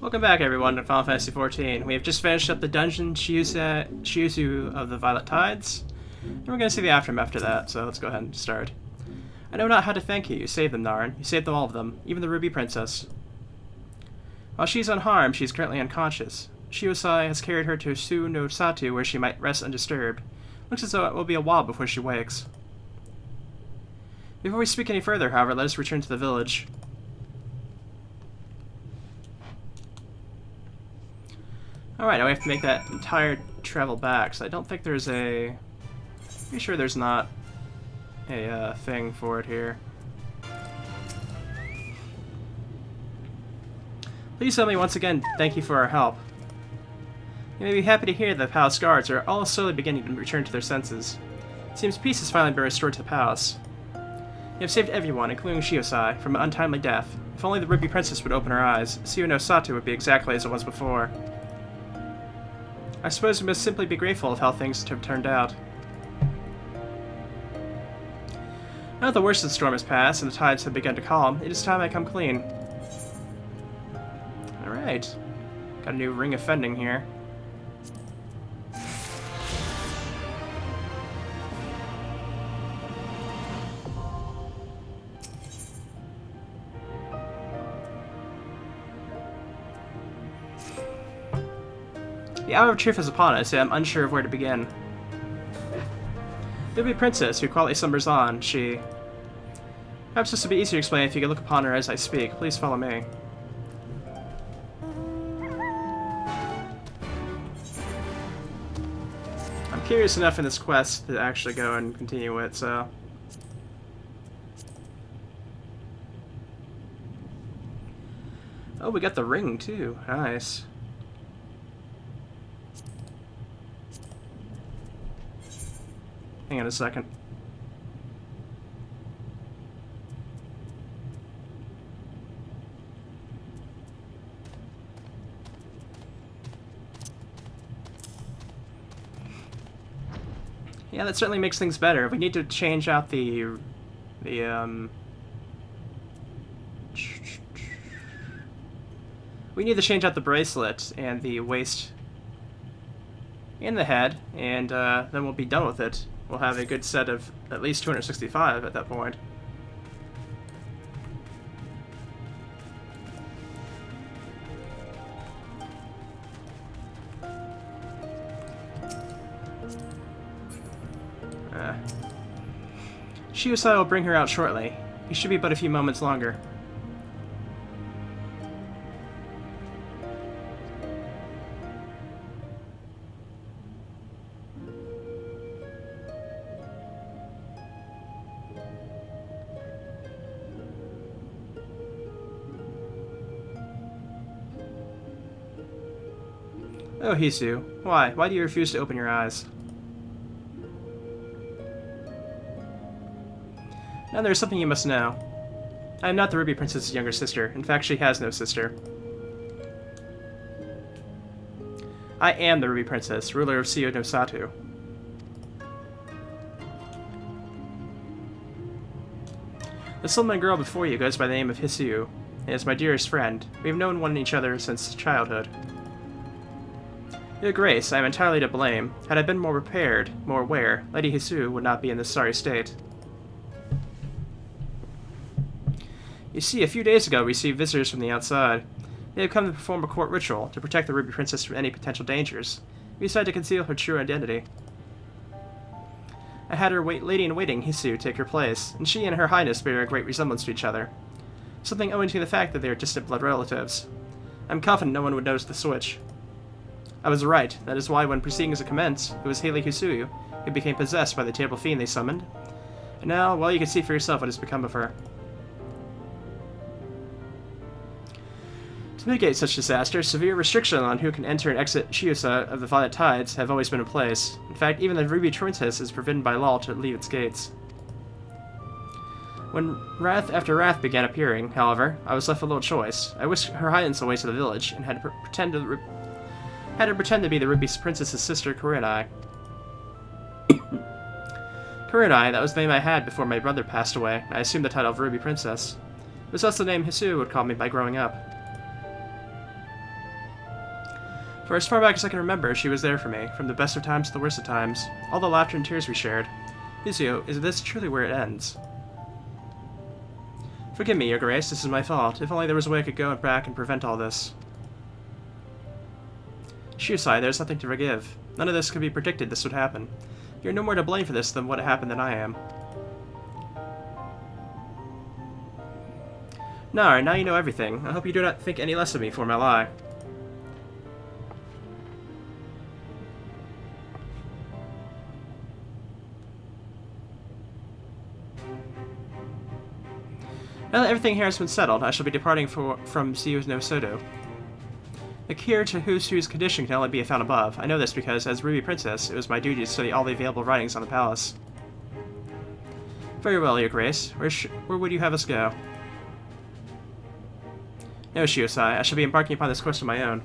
Welcome back, everyone, to Final Fantasy XIV. We have just finished up the dungeon Shiuzu of the Violet Tides, and we're going to see the aftermath after that, so let's go ahead and start. I know not how to thank you. You saved them, Narn. You saved them, all of them, even the Ruby Princess. While she's unharmed, she's currently unconscious. Shiosai has carried her to Su no Satu, where she might rest undisturbed. Looks as though it will be a while before she wakes. Before we speak any further, however, let us return to the village. Alright, now we have to make that entire travel back, so I don't think there's a... Pretty sure there's not a thing for it here. Please tell me once again, thank you for our help. You may be happy to hear that the palace guards are all slowly beginning to return to their senses. It seems peace has finally been restored to the palace. You have saved everyone, including Shiosai, from an untimely death. If only the Ruby Princess would open her eyes, Su no Satu would be exactly as it was before. I suppose we must simply be grateful of how things have turned out. Now that the worst of the storm has passed and the tides have begun to calm, it is time I come clean. Alright. Got a new ring of fending here. The hour of truth is upon us, and I'm unsure of where to begin. The Ruby Princess, who quietly slumbers on, she... Perhaps this would be easier to explain if you could look upon her as I speak. Please follow me. I'm curious enough in this quest to actually go and continue it, so... Oh, we got the ring, too. Nice. Hang on a second. Yeah, that certainly makes things better. We need to change out the we need to change out the bracelet and the waist and the head, and then we'll be done with it. We'll have a good set of at least 265 at that point. Shiosai will bring her out shortly. He should be but a few moments longer. Oh, Hisu. Why? Why do you refuse to open your eyes? Now there is something you must know. I am not the Ruby Princess's younger sister. In fact, she has no sister. I am the Ruby Princess, ruler of Su no Satu. The slim girl before you goes by the name of Hisu, and is my dearest friend. We have known one each other since childhood. Your Grace, I am entirely to blame. Had I been more prepared, more aware, Lady Hisu would not be in this sorry state. You see, a few days ago we received visitors from the outside. They have come to perform a court ritual to protect the Ruby Princess from any potential dangers. We decided to conceal her true identity. I had her lady-in-waiting, Hisu, take her place, and she and Her Highness bear a great resemblance to each other. Something owing to the fact that they are distant blood relatives. I'm confident no one would notice the switch. I was right. That is why when proceedings commenced, it was Hayley Hisuyu who became possessed by the terrible fiend they summoned. And now, well, you can see for yourself what has become of her. To mitigate such disaster, severe restrictions on who can enter and exit Shiusa of the Violet Tides have always been in place. In fact, even the Ruby Princess is forbidden by law to leave its gates. When wrath after wrath began appearing, however, I was left with little choice. I whisked Her Highness away to the village and had her pretend to be the Ruby Princess's sister, Kurenai. Kurenai, that was the name I had before my brother passed away. I assumed the title of Ruby Princess. It was also the name Hisu would call me by growing up. For as far back as I can remember, she was there for me, from the best of times to the worst of times. All the laughter and tears we shared. Yuzu, is this truly where it ends? Forgive me, Your Grace, this is my fault. If only there was a way I could go back and prevent all this. Shusai, there's nothing to forgive. None of this could be predicted this would happen. You're no more to blame for this than what happened than I am. Nar, now you know everything. I hope you do not think any less of me for my lie. Now that everything here has been settled, I shall be departing from Siu no Sodo. The cure to Husu's condition can only be found above. I know this because, as Ruby Princess, it was my duty to study all the available writings on the palace. Very well, Your Grace. Where would you have us go? No, Shiosai. I shall be embarking upon this course of my own.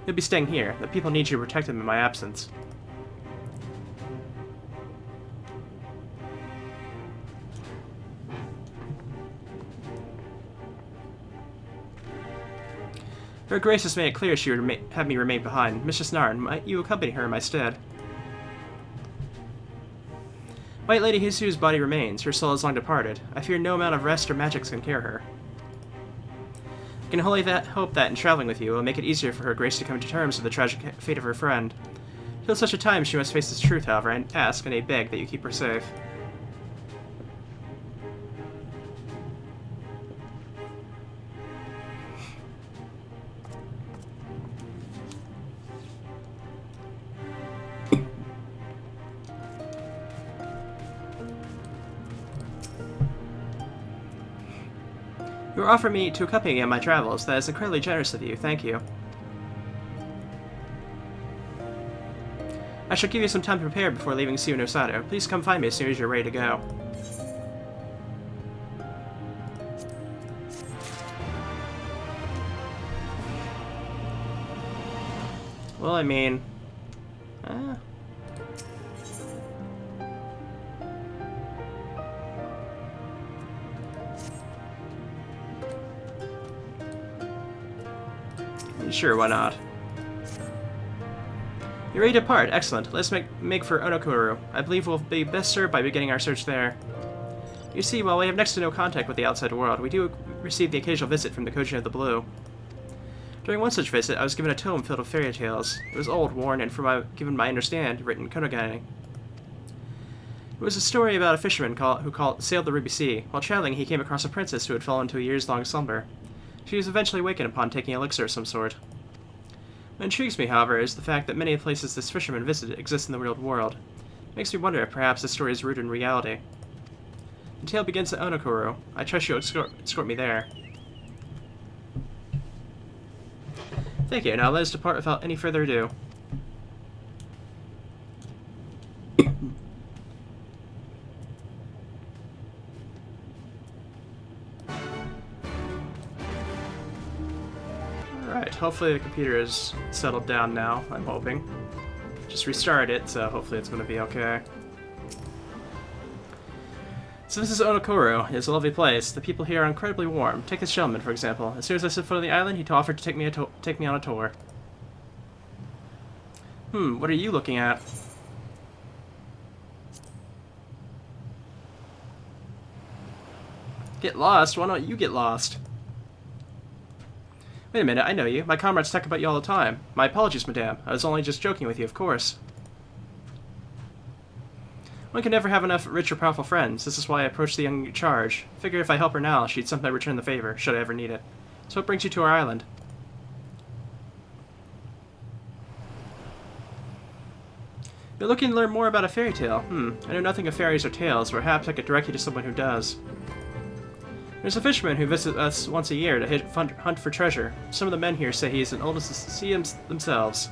You'll be staying here. The people need you to protect them in my absence. Her Grace has made it clear she would have me remain behind. Mistress Narn, might you accompany her in my stead? White Lady Hisu's body remains. Her soul is long departed. I fear no amount of rest or magics can cure her. I can only hope that in traveling with you, it will make it easier for her Grace to come to terms with the tragic fate of her friend. Till such a time she must face this truth, however, and ask and I beg that you keep her safe. You offer me to accompany me on my travels. That is incredibly generous of you. Thank you. I shall give you some time to prepare before leaving Siu no Sado. Please come find me as soon as you're ready to go. Well, I mean... Sure, why not? You're ready to depart. Excellent. Let's make for Onokuru. I believe we'll be best served by beginning our search there. You see, while we have next to no contact with the outside world, we do receive the occasional visit from the Kojin of the Blue. During one such visit, I was given a tome filled with fairy tales. It was old, worn, and given my understand, written Konogane. It was a story about a fisherman who sailed the Ruby Sea. While traveling, he came across a princess who had fallen into a years-long slumber. She was eventually wakened upon taking elixir of some sort. What intrigues me, however, is the fact that many of the places this fisherman visited exist in the real world. It makes me wonder if perhaps this story is rooted in reality. The tale begins at Onokuru. I trust you'll escort me there. Thank you. Now let us depart without any further ado. Alright, hopefully the computer is settled down now, I'm hoping. Just restarted it, so hopefully it's going to be okay. So this is Onokuru. It's a lovely place. The people here are incredibly warm. Take this gentleman, for example. As soon as I set foot on the island, he offered to take me on a tour. What are you looking at? Get lost? Why don't you get lost? Wait a minute, I know you. My comrades talk about you all the time. My apologies, madame. I was only just joking with you, of course. One can never have enough rich or powerful friends. This is why I approached the young in charge. Figure if I help her now, she'd someday return the favor, should I ever need it. So what brings you to our island? You're looking to learn more about a fairy tale. I know nothing of fairies or tales. Perhaps I could direct you to someone who does. There's a fisherman who visits us once a year to hunt for treasure. Some of the men here say he is as old as the sea themselves.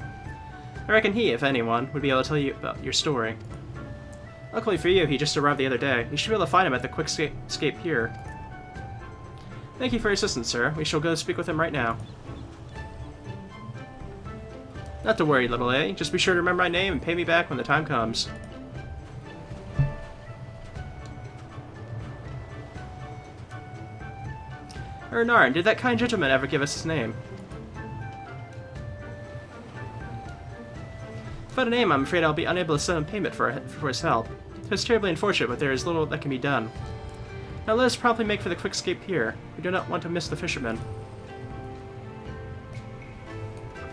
I reckon he, if anyone, would be able to tell you about your story. Luckily for you, he just arrived the other day. You should be able to find him at the Quick Escape Pier. Thank you for your assistance, sir. We shall go speak with him right now. Not to worry, little A. Just be sure to remember my name and pay me back when the time comes. Narn, did that kind gentleman ever give us his name? Without a name, I'm afraid I'll be unable to send him payment for his help. It's terribly unfortunate, but there is little that can be done. Now let us promptly make for the quick escape here. We do not want to miss the fishermen.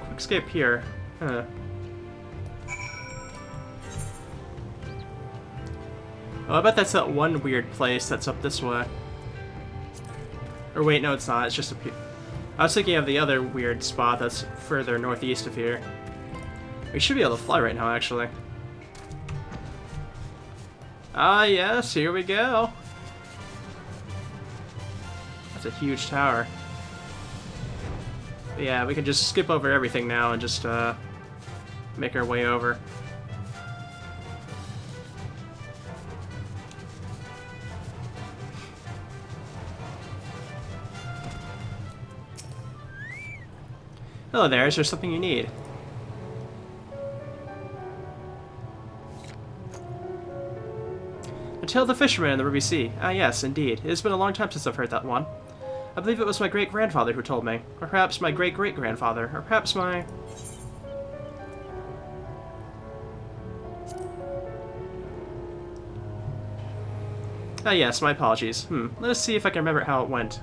Quick escape here. Huh. Oh, I bet that's that one weird place that's up this way. Or wait, no it's not, it's just a... I was thinking of the other weird spot that's further northeast of here. We should be able to fly right now, actually. Ah, yes, here we go. That's a huge tower. But yeah, we can just skip over everything now and just make our way over. Hello there, is there something you need? A Tale of the Fisherman in the Ruby Sea. Ah yes, indeed. It has been a long time since I've heard that one. I believe it was my great-grandfather who told me. Or perhaps my great-great-grandfather. Or perhaps my... Ah yes, my apologies. Let us see if I can remember how it went.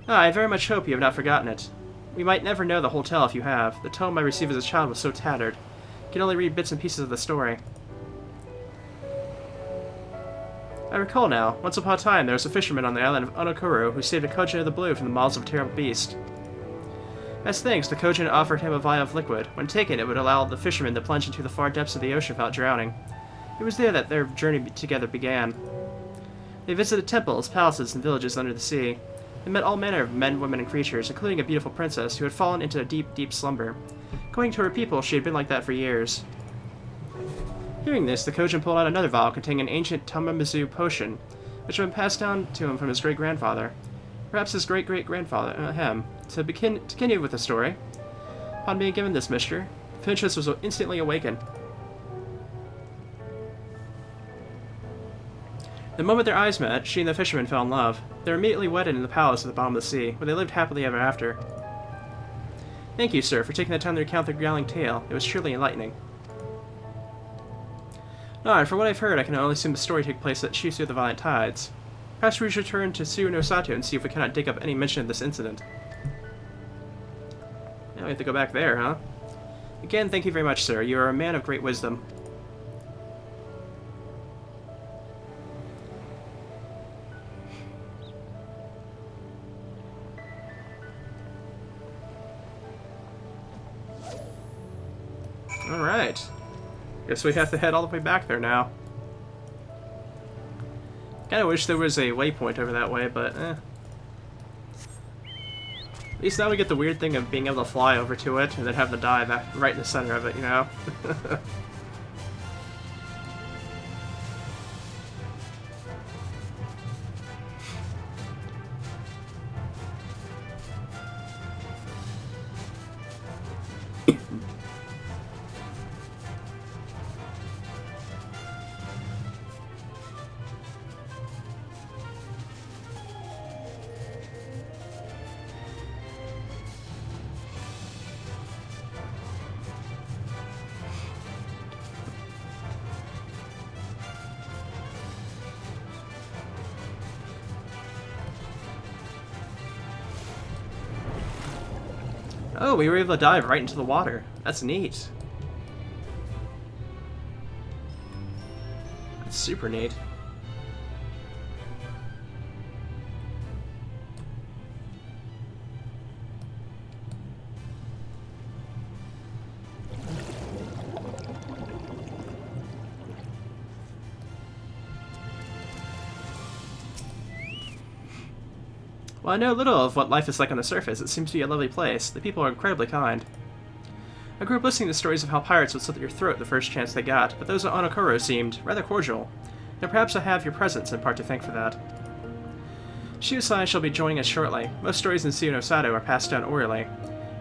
Ah, I very much hope you have not forgotten it. We might never know the whole tale if you have. The tome I received as a child was so tattered. I can only read bits and pieces of the story. I recall now. Once upon a time, there was a fisherman on the island of Onokuru who saved a Kojin of the Blue from the mouths of a terrible beast. As thanks, the Kojin offered him a vial of liquid. When taken, it would allow the fisherman to plunge into the far depths of the ocean without drowning. It was there that their journey together began. They visited temples, palaces, and villages under the sea. They met all manner of men, women, and creatures, including a beautiful princess who had fallen into a deep, deep slumber. According to her people, she had been like that for years. Hearing this, the Kojin pulled out another vial containing an ancient Tamamizu potion, which had been passed down to him from his great-grandfather. Perhaps his great-great-grandfather, him. To continue with the story, upon being given this mixture, the princess was instantly awakened. The moment their eyes met, she and the fisherman fell in love. They were immediately wedded in the palace at the bottom of the sea, where they lived happily ever after. Thank you, sir, for taking the time to recount the growling tale. It was truly enlightening. No, and from what I've heard, I can only assume the story took place at Shisu of the Violent Tides. Perhaps we should return to Suinosato and see if we cannot dig up any mention of this incident. Now we have to go back there, huh? Again, thank you very much, sir. You are a man of great wisdom. Alright. Guess we have to head all the way back there now. Kinda wish there was a waypoint over that way, but eh. At least now we get the weird thing of being able to fly over to it and then have the dive right in the center of it, you know? Oh, we were able to dive right into the water. That's neat. That's super neat. Well, I know little of what life is like on the surface. It seems to be a lovely place. The people are incredibly kind. I grew up listening to stories of how pirates would slit your throat the first chance they got, but those at Onokoro seemed rather cordial. And perhaps I have your presence in part to thank for that. Shiusai shall be joining us shortly. Most stories in Suinosato are passed down orally.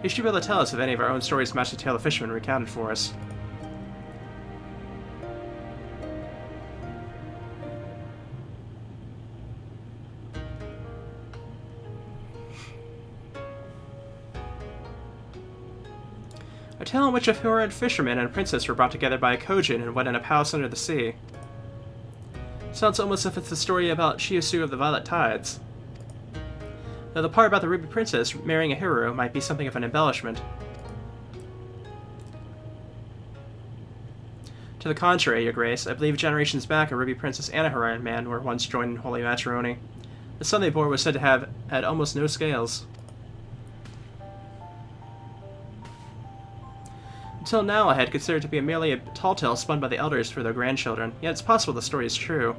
He should be able to tell us if any of our own stories match the tale of the fisherman recounted for us. A tale in which a horrid fisherman and a princess were brought together by a Kojin and wed in a palace under the sea. Sounds almost as if it's a story about Chiyosu of the Violet Tides. Though the part about the Ruby Princess marrying a hero might be something of an embellishment. To the contrary, Your Grace, I believe generations back a Ruby Princess and a Hawaiian man were once joined in holy matrimony. The son they bore was said to have had almost no scales. Until now, I had considered it to be merely a tall tale spun by the elders for their grandchildren, yet it's possible the story is true.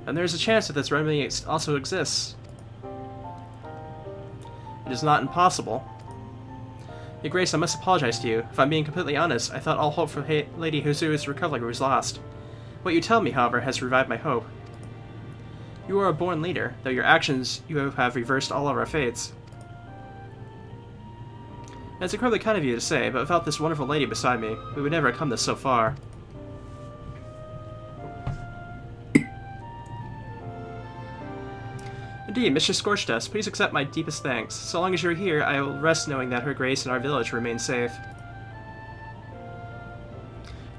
And there's a chance that this remedy also exists. It is not impossible. Your Grace, I must apologize to you. If I'm being completely honest, I thought all hope for Lady Hozuo's recovery was lost. What you tell me, however, has revived my hope. You are a born leader, though your actions you have reversed all of our fates. It's incredibly kind of you to say, but without this wonderful lady beside me, we would never have come this so far. Indeed, Mistress Scorchdust, please accept my deepest thanks. So long as you're here, I will rest knowing that Her Grace and our village remain safe.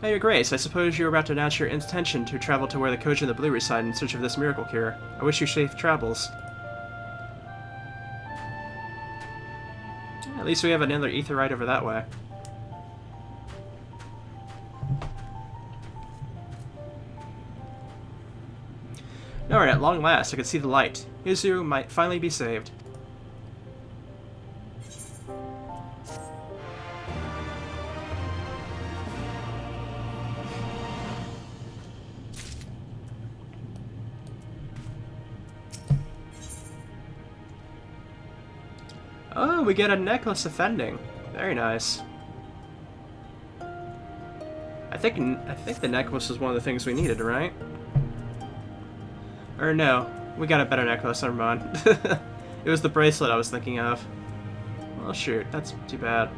Now, Your Grace, I suppose you're about to announce your intention to travel to where the Kojin of the Blue reside in search of this miracle cure. I wish you safe travels. At least we have another ether right over that way. Alright, at long last, I could see the light. Yuzu might finally be saved. Oh, we get a necklace offending. Very nice. I think the necklace is one of the things we needed, right? Or no, we got a better necklace, never mind. It was the bracelet I was thinking of. Well, shoot, that's too bad.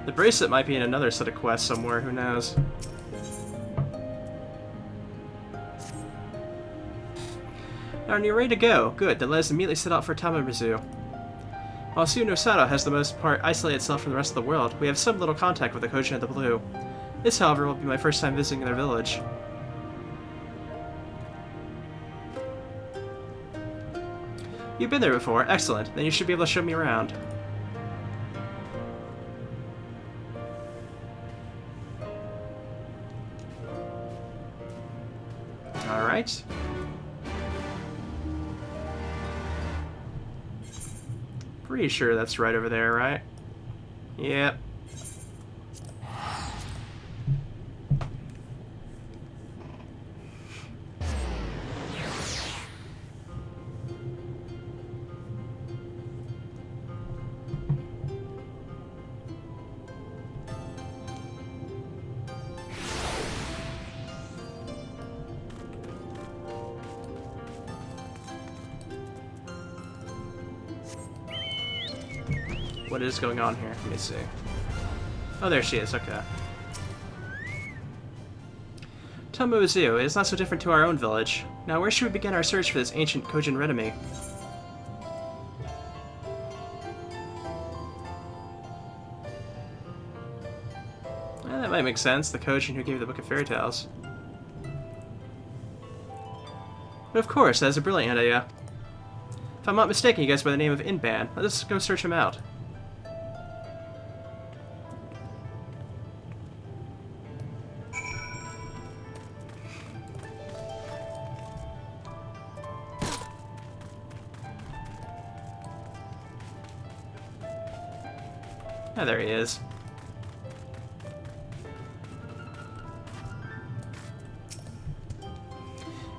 The bracelet might be in another set of quests somewhere, who knows. Are you ready to go? Good, then let us immediately set out for Tamamizu. While Suno has the most part isolated itself from the rest of the world, we have some little contact with the Kojin of the Blue. This, however, will be my first time visiting their village. You've been there before. Excellent. Then you should be able to show me around. Alright. Pretty sure that's right over there, right? Yep. What is going on here? Let me see. Oh, there she is. Okay. Tamamizu is not so different to our own village. Now, where should we begin our search for this ancient Kojin remedy? That might make sense. The Kojin who gave the Book of Fairy Tales. But of course, that is a brilliant idea. If I'm not mistaken, he goes by the name of Inban. Let's go search him out. Ah, there he is.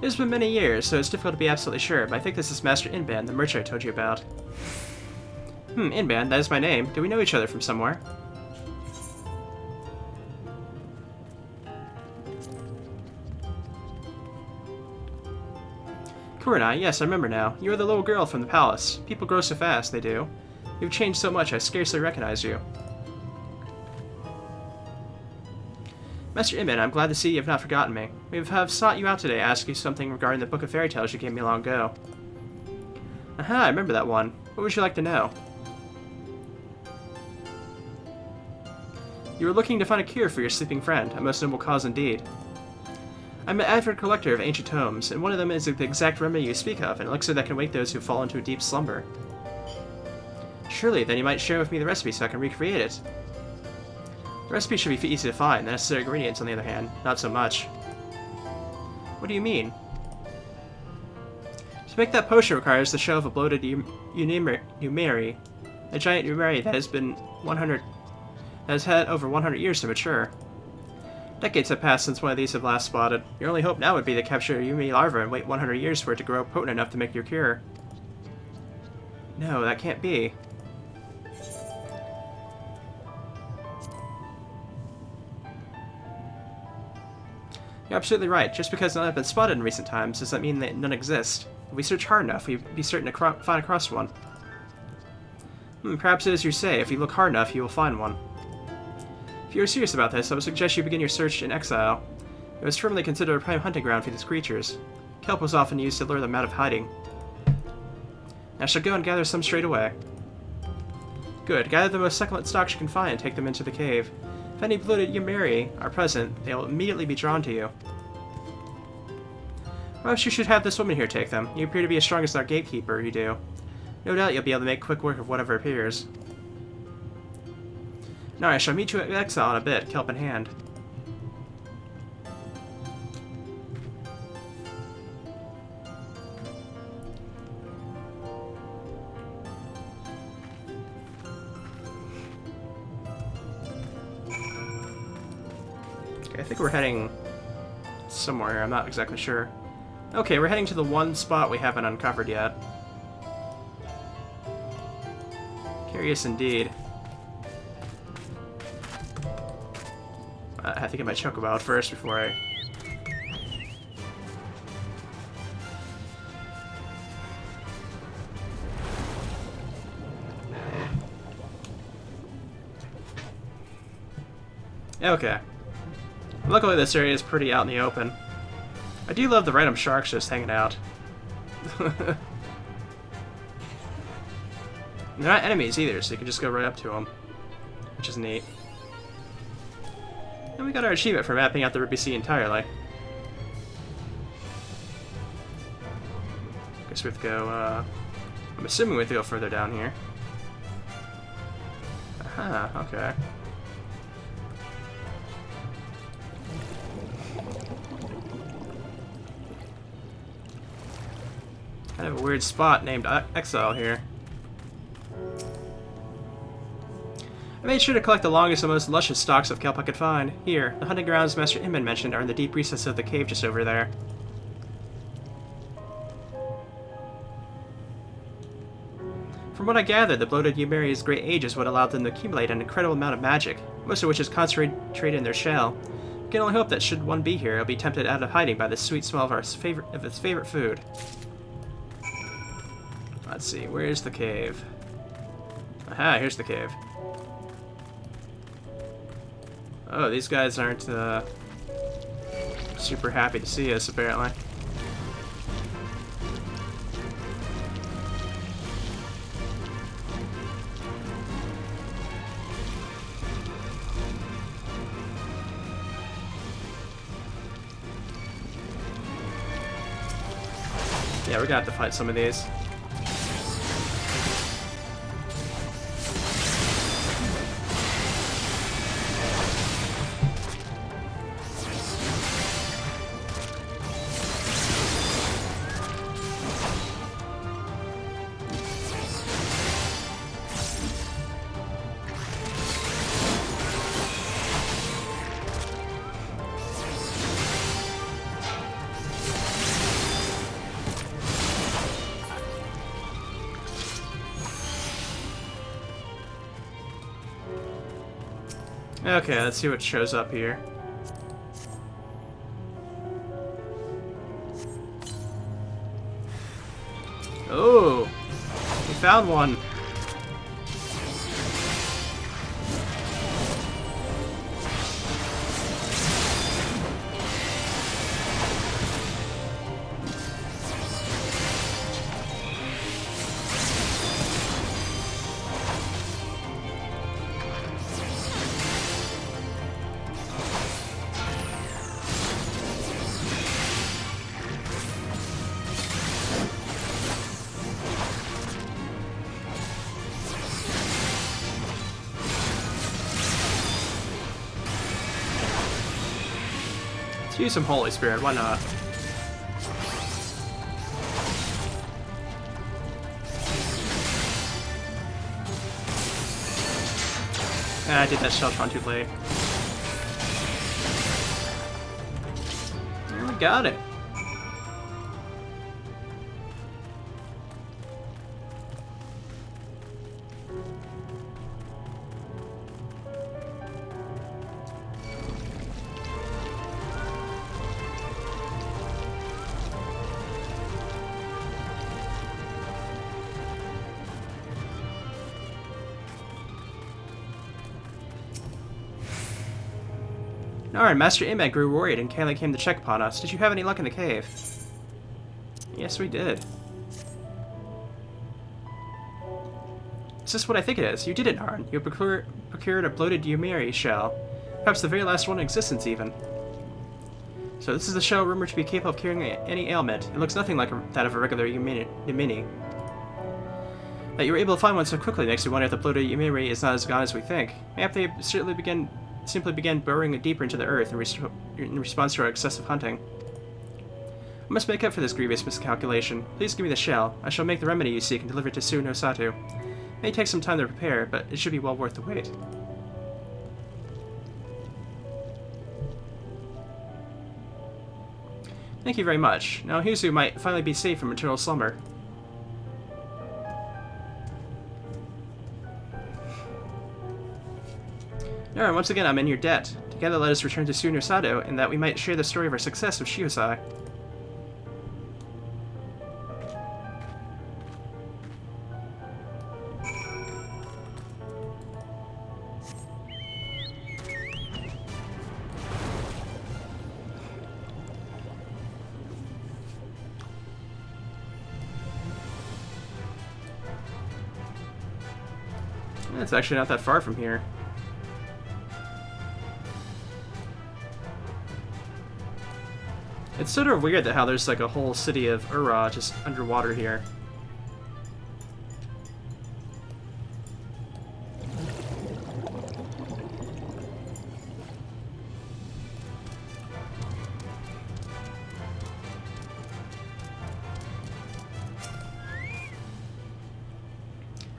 It's been many years, so it's difficult to be absolutely sure, but I think this is Master Inban, the merchant I told you about. Inban, that is my name. Do we know each other from somewhere? Kurenai, yes, I remember now. You are the little girl from the palace. People grow so fast, they do. You've changed so much, I scarcely recognize you. Master Inban, I'm glad to see you have not forgotten me. We have sought you out today to ask you something regarding the Book of Fairy Tales you gave me long ago. Aha, I remember that one. What would you like to know? You were looking to find a cure for your sleeping friend, a most noble cause indeed. I'm an avid collector of ancient tomes, and one of them is the exact remedy you speak of, an elixir that can wake those who fall into a deep slumber. Surely, then you might share with me the recipe so I can recreate it. The recipe should be easy to find, the necessary ingredients, on the other hand, not so much. What do you mean? To make that potion requires the shell of a bloated Umeri, a giant Umeri that has had over 100 years to mature. Decades have passed since one of these have last spotted. Your only hope now would be to capture a Umeri larva and wait 100 years for it to grow potent enough to make your cure. No, that can't be. You're absolutely right. Just because none have been spotted in recent times does not mean that none exist. If we search hard enough, we'd be certain to find across one. Perhaps it is you say. If you look hard enough, you will find one. If you are serious about this, I would suggest you begin your search in exile. It was firmly considered a prime hunting ground for these creatures. Kelp was often used to lure them out of hiding. I shall go and gather some straight away. Good. Gather the most succulent stalks you can find and take them into the cave. If any bloated Umeri are present, they will immediately be drawn to you. Perhaps you should have this woman here take them. You appear to be as strong as our gatekeeper, you do. No doubt you'll be able to make quick work of whatever appears. Now I shall meet you at exile in a bit, kelp in hand. Okay, I think we're heading somewhere here, I'm not exactly sure. Okay, we're heading to the one spot we haven't uncovered yet. Curious indeed. I have to get my chocobo out first before I... Okay. Luckily this area is pretty out in the open. I do love the random sharks just hanging out. They're not enemies either, so you can just go right up to them, which is neat. And we got our achievement for mapping out the Ruby Sea entirely. Guess we have to go, I'm assuming we have to go further down here. Aha, okay. Kind of a weird spot named Exile here. I made sure to collect the longest and most luscious stalks of kelp I could find. Here, the hunting grounds Master Inman mentioned are in the deep recesses of the cave just over there. From what I gathered, the bloated Umeri's great age is what allowed them to accumulate an incredible amount of magic, most of which is concentrated in their shell. We can only hope that should one be here, it'll be tempted out of hiding by the sweet smell of its favorite food. Let's see, where is the cave? Aha, here's the cave. Oh, these guys aren't super happy to see us, apparently. Yeah, we're gonna have to fight some of these. Okay, let's see what shows up here. Oh, we found one. Let's use some Holy Spirit, why not? I did that Sheltron too late. And we got it. Alright, Master Imbad grew worried and Kayla came to check upon us. Did you have any luck in the cave? Yes, we did. Is this what I think it is? You did it, Narn. You procured a bloated Yumiri shell. Perhaps the very last one in existence, even. So this is the shell rumored to be capable of curing any ailment. It looks nothing like that of a regular Yumini. That you were able to find one so quickly makes me wonder if the bloated Yumiri is not as gone as we think. Maybe they simply began burrowing deeper into the earth in response to our excessive hunting. I must make up for this grievous miscalculation. Please give me the shell. I shall make the remedy you seek and deliver it to Su no Satu. It may take some time to prepare, but it should be well worth the wait. Thank you very much. Now Hisu might finally be safe from eternal slumber. Alright, once again, I'm in your debt. Together, let us return to Su no Sado, and that we might share the story of our success with Shiosai. It's actually not that far from here. It's sort of weird that how there's like a whole city of Ura just underwater here.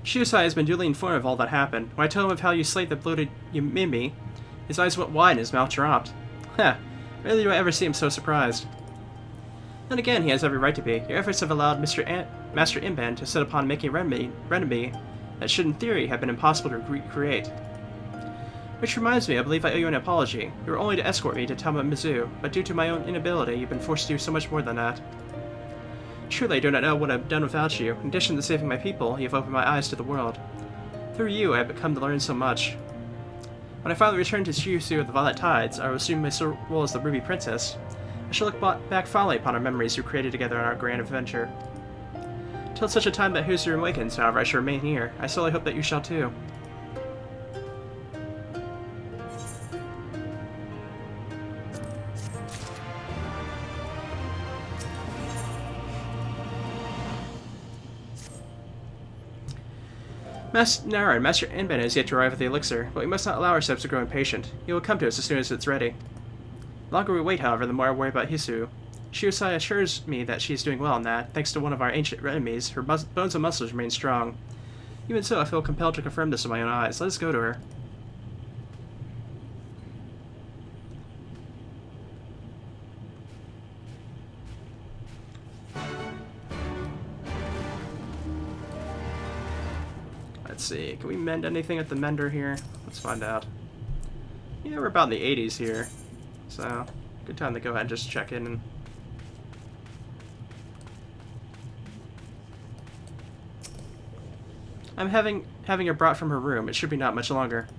Shiosai has been duly informed of all that happened. When I told him of how you slayed the bloated Yumimi, his eyes went wide and his mouth dropped. Heh. Rarely do I ever see him so surprised. Then again, he has every right to be. Your efforts have allowed Master Imbad to set upon making a remedy that should in theory have been impossible to recreate. Which reminds me, I believe I owe you an apology. You were only to escort me to Tama Mizu, but due to my own inability, you've been forced to do so much more than that. Truly, I do not know what I've done without you. In addition to saving my people, you have opened my eyes to the world. Through you, I have come to learn so much. When I finally return to Shiusu of the Violet Tides, I will assume my role as the Ruby Princess. I shall look back fondly upon our memories we created together on our grand adventure. Till such a time that Hisu awakens, however, I shall remain here. I solely hope that you shall too. Master Imbad has yet to arrive at the elixir, but we must not allow ourselves to grow impatient. He will come to us as soon as it's ready. The longer we wait, however, the more I worry about Hisu. Shiosai assures me that she is doing well and that, thanks to one of our ancient enemies, her bones and muscles remain strong. Even so, I feel compelled to confirm this with my own eyes. Let us go to her. Let's see, can we mend anything at the mender here? Let's find out. Yeah, we're about in the 80s here, so good time to go ahead and just check in. And I'm having her brought from her room. It should be not much longer.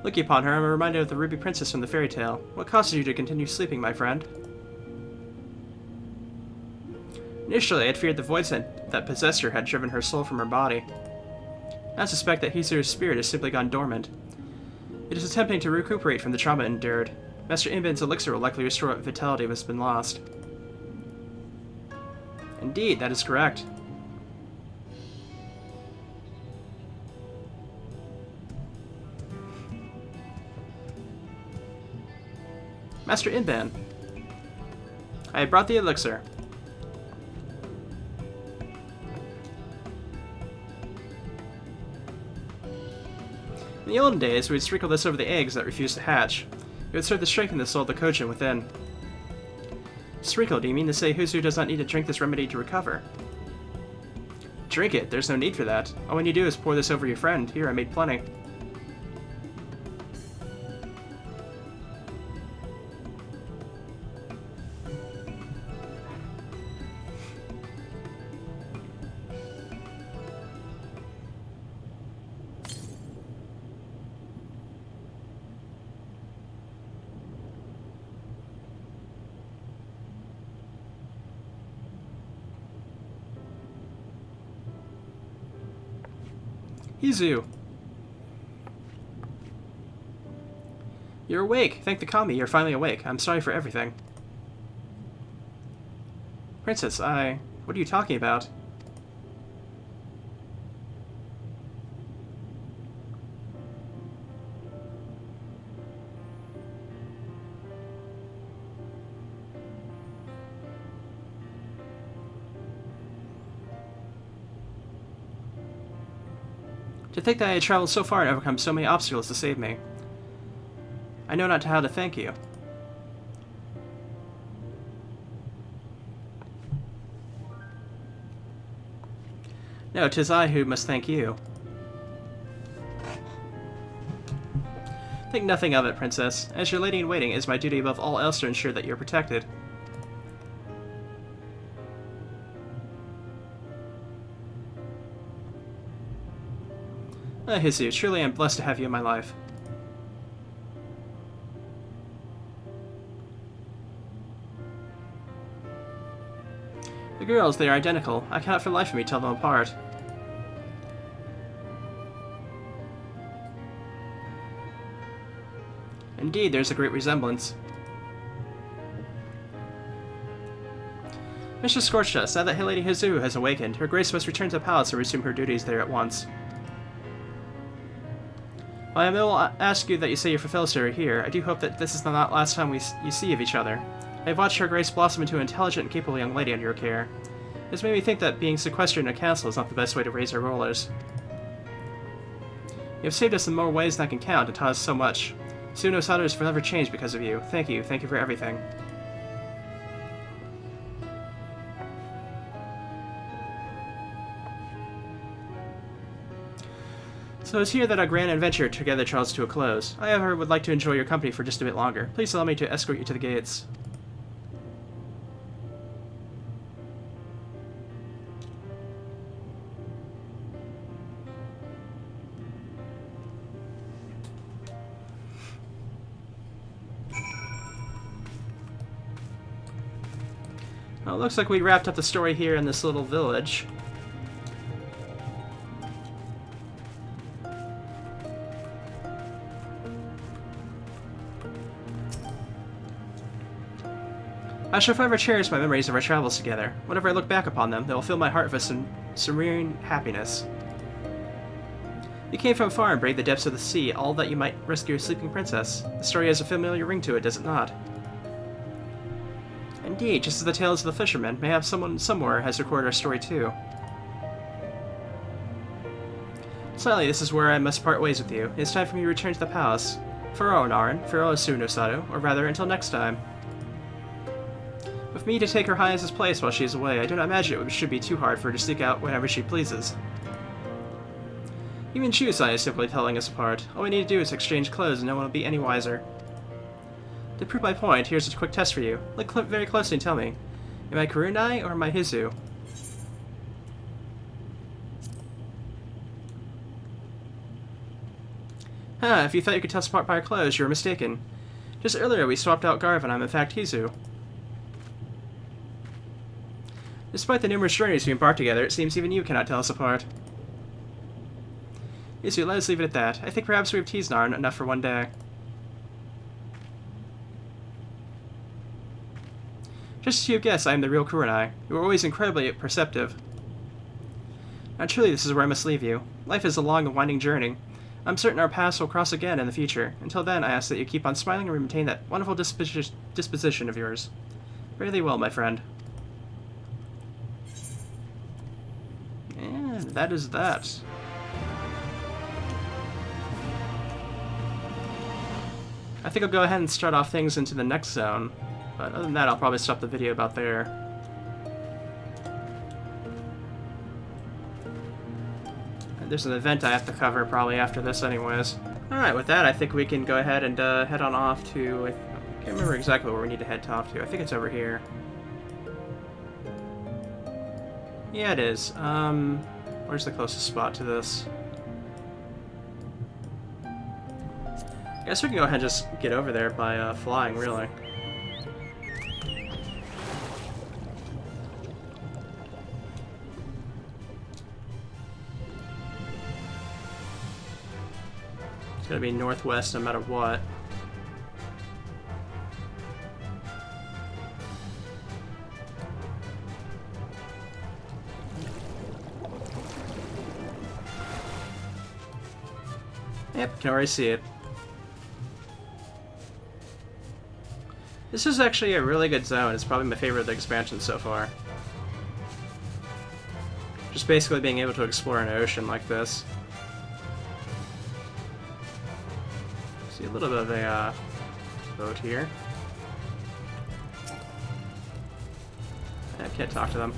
Looking upon her, I'm reminded of the Ruby Princess from the fairy tale. What causes you to continue sleeping, my friend? Initially, I had feared the voids that possessed her had driven her soul from her body. I suspect that Hisu's spirit has simply gone dormant. It is attempting to recuperate from the trauma endured. Master Inben's elixir will likely restore what vitality has been lost. Indeed, that is correct. Master Inben, I brought the elixir. In the olden days, we would sprinkle this over the eggs that refused to hatch. It would serve to strengthen the soul of the Kojin within. Sprinkle, do you mean to say Huzu does not need to drink this remedy to recover? Drink it, there's no need for that. All we need to do is pour this over your friend. Here, I made plenty. Hizu! You're awake! Thank the kami, you're finally awake. I'm sorry for everything. Princess, what are you talking about? To think that I had traveled so far and overcome so many obstacles to save me. I know not how to thank you. No, 'tis I who must thank you. Think nothing of it, Princess. As your lady-in-waiting, it is my duty above all else to ensure that you're protected. Hizu, truly I am blessed to have you in my life. The girls, they are identical. I cannot for the life of me tell them apart. Indeed, there's a great resemblance. Mistress Scorchdust, now that Lady Hizu has awakened, her grace must return to the palace and resume her duties there at once. While I will ask you that you say your fulfills her here, I do hope that this is the last time you see of each other. I have watched her grace blossom into an intelligent and capable young lady under your care. It has made me think that being sequestered in a castle is not the best way to raise our rulers. You have saved us in more ways than I can count and taught us so much. Suno Sato is forever changed because of you. Thank you for everything. So it's here that our grand adventure together draws to a close. I, however, would like to enjoy your company for just a bit longer. Please allow me to escort you to the gates. Well, it looks like we wrapped up the story here in this little village. I shall forever cherish my memories of our travels together. Whenever I look back upon them, they will fill my heart with a serene happiness. You came from far and braved the depths of the sea, all that you might rescue a sleeping princess. The story has a familiar ring to it, does it not? Indeed, just as the tales of the fishermen, mayhap someone somewhere has recorded our story too. Sadly, this is where I must part ways with you. It is time for me to return to the palace. Farewell, Narin. Farewell, Suno Sato. Or rather, until next time. With me to take her highness's place while she is away, I do not imagine it should be too hard for her to sneak out whenever she pleases. Even Chusai is simply telling us apart. All we need to do is exchange clothes and no one will be any wiser. To prove my point, here's a quick test for you. Look very closely and tell me, am I Kurunai or am I Hizu? If you thought you could tell us apart by our clothes, you were mistaken. Just earlier we swapped out Garv and I'm in fact Hizu. Despite the numerous journeys we embarked together, it seems even you cannot tell us apart. Hizu, let us leave it at that. I think perhaps we have teased Narin enough for one day. Just as you have guessed, I am the real Kurenai. You are always incredibly perceptive. Now truly, this is where I must leave you. Life is a long and winding journey. I'm certain our paths will cross again in the future. Until then, I ask that you keep on smiling and maintain that wonderful disposition of yours. Fare thee well, my friend. And that is that. I think I'll go ahead and start off things into the next zone. But other than that, I'll probably stop the video about there. And there's an event I have to cover probably after this anyways. Alright, with that, I think we can go ahead and head on off to... I can't remember exactly where we need to head off to. I think it's over here. Yeah, it is. Where's the closest spot to this? I guess we can go ahead and just get over there by flying, really. It's gonna be northwest no matter what. Yep, can already see it. This is actually a really good zone. It's probably my favorite of the expansion so far. Just basically being able to explore an ocean like this. See a little bit of a boat here. I can't talk to them.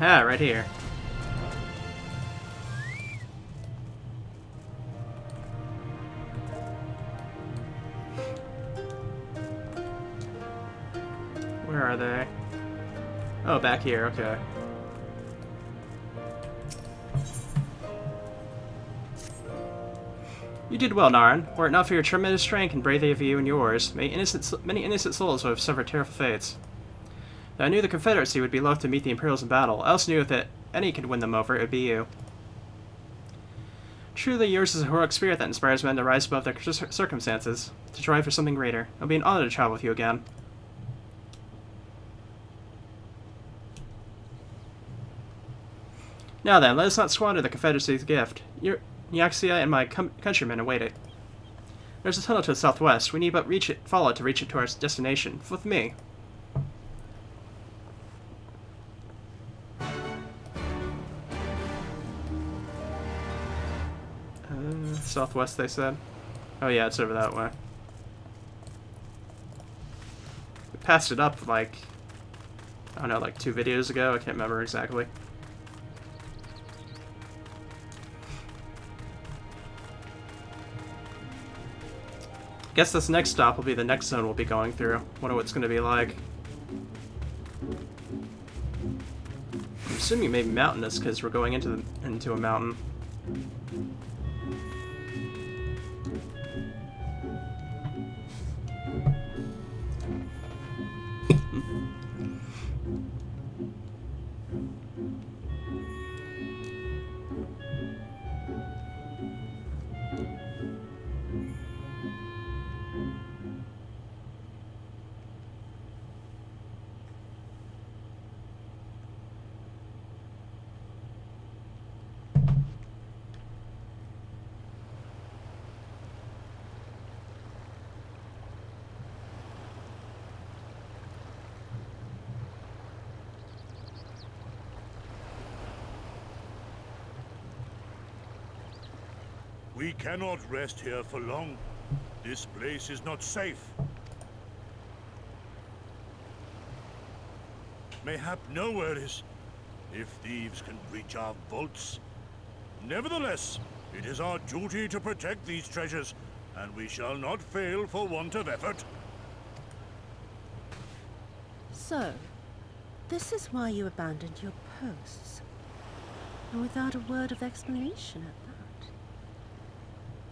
Ah, right here. Where are they? Oh, back here, okay. You did well, Naran. Were it not for your tremendous strength and bravery of you and yours, many innocent souls would have suffered terrible fates. Though I knew the Confederacy would be loath to meet the Imperials in battle, I also knew that any could win them over, it would be you. Truly, yours is a heroic spirit that inspires men to rise above their circumstances, to strive for something greater. It will be an honor to travel with you again. Now then, let us not squander the Confederacy's gift. Nyaxia and my countrymen await it. There's a tunnel to the southwest. We need but follow it to reach it to our destination. With me. Southwest, they said. Oh yeah, it's over that way. We passed it up like, I don't know, like 2 videos ago. I can't remember exactly. Guess this next stop will be the next zone we'll be going through. Wonder what it's going to be like. I'm assuming maybe mountainous because we're going into a mountain. We cannot rest here for long. This place is not safe. Mayhap nowhere is, if thieves can breach our vaults. Nevertheless, it is our duty to protect these treasures, and we shall not fail for want of effort. So, this is why you abandoned your posts, and without a word of explanation at that.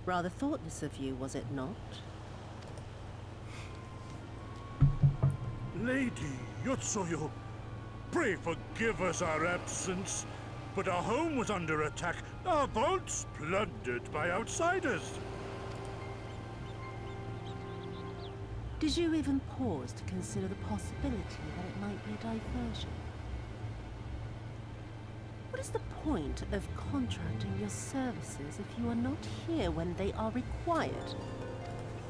Rather thoughtless of you, was it not? Lady Yotsuyo, pray forgive us our absence, but our home was under attack, our vaults plundered by outsiders. Did you even pause to consider the possibility that it might be a diversion? What is the point of contracting your services if you are not here when they are required?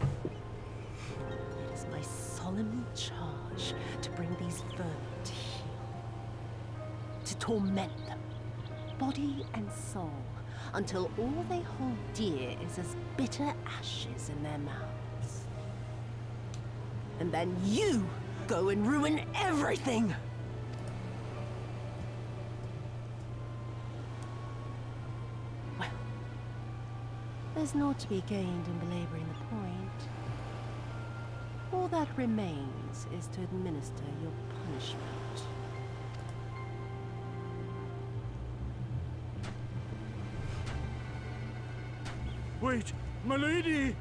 It is my solemn charge to bring these vermin to heel, to torment them, body and soul, until all they hold dear is as bitter ashes in their mouths. And then you go and ruin everything! Well, there's naught to be gained in belaboring the point. All that remains is to administer your punishment. Wait, my lady!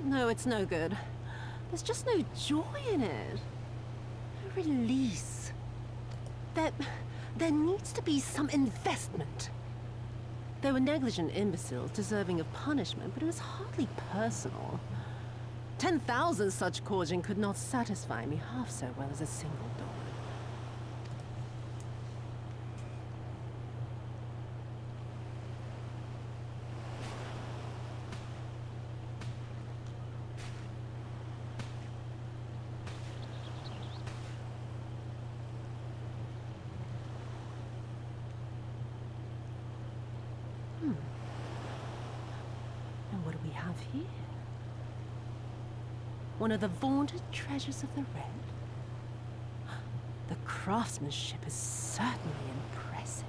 No, it's no good. There's just no joy in it. No release. There needs to be some investment. They were negligent imbeciles deserving of punishment, but it was hardly personal. 10,000 such causing could not satisfy me half so well as a single dog. And what do we have here? One of the vaunted treasures of the Red. The craftsmanship is certainly impressive.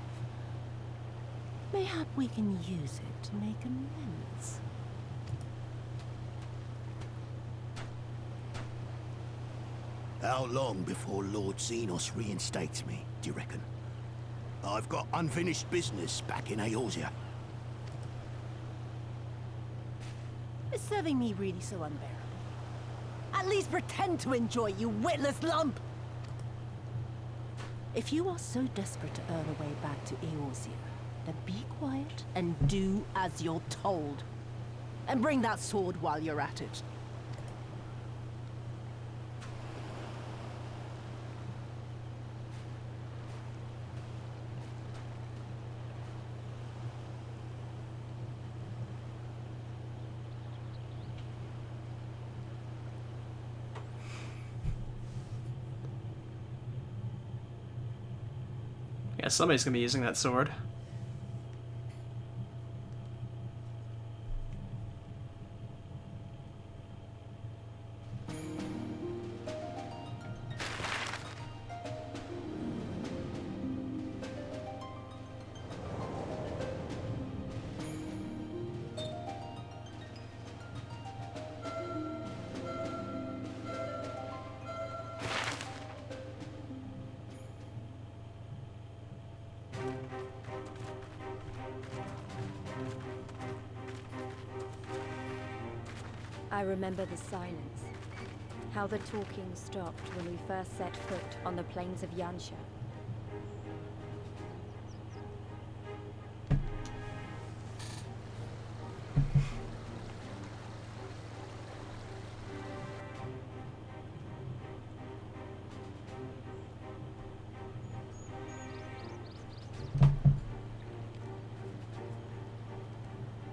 Mayhap we can use it to make amends. How long before Lord Xenos reinstates me, do you reckon? I've got unfinished business back in Eorzea. Is serving me really so unbearable? At least pretend to enjoy, you witless lump! If you are so desperate to earn a way back to Eorzea, then be quiet and do as you're told. And bring that sword while you're at it. Yeah, somebody's gonna be using that sword. I remember the silence, how the talking stopped when we first set foot on the plains of Yansha.